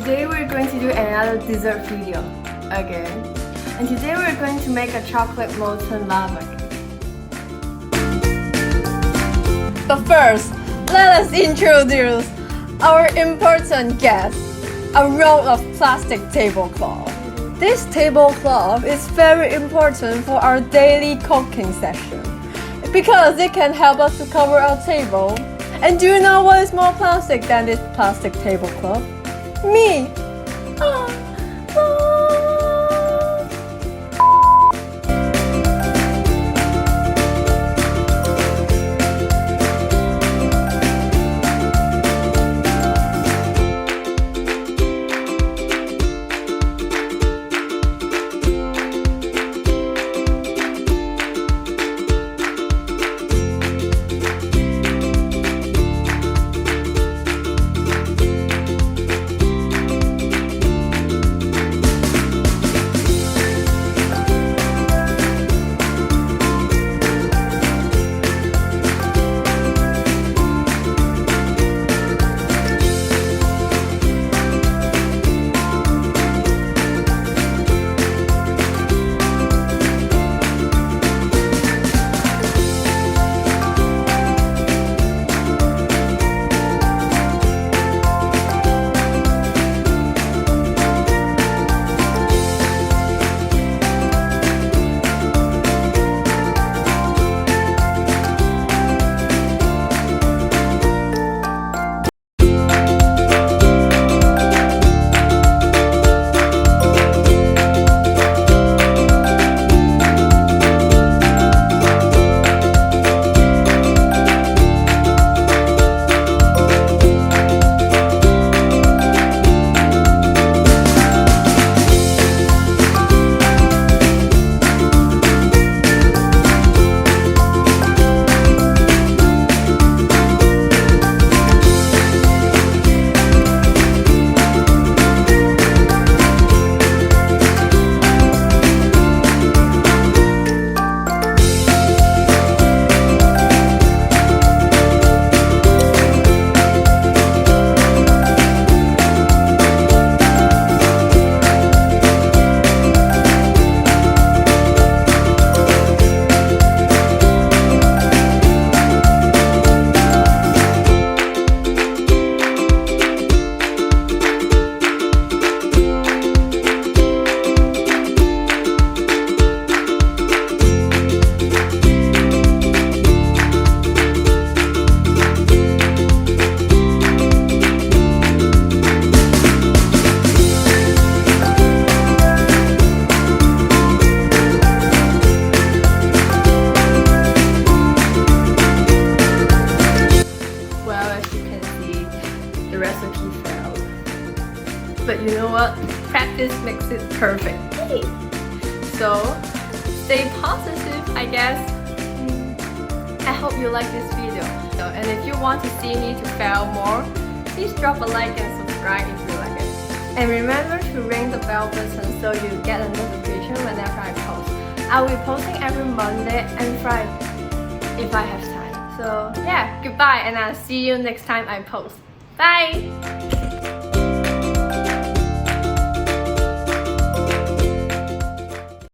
Today we're going to do another dessert video again. And today we're going to make a chocolate molten lava cake. But first, let us introduce our important guest, a roll of plastic tablecloth. This tablecloth is very important for our daily cooking session because it can help us to cover our table. And do you know what is more plastic than this plastic tablecloth? Me! But you know what? Practice makes it perfect. Hey. So, stay positive, I guess. I hope you like this video. And if you want to see me to fail more, please drop a like and subscribe if you like it. And remember to ring the bell button so you get a notification whenever I post. I will be posting every Monday and Friday if I have time. So yeah, goodbye and I'll see you next time I post. Bye!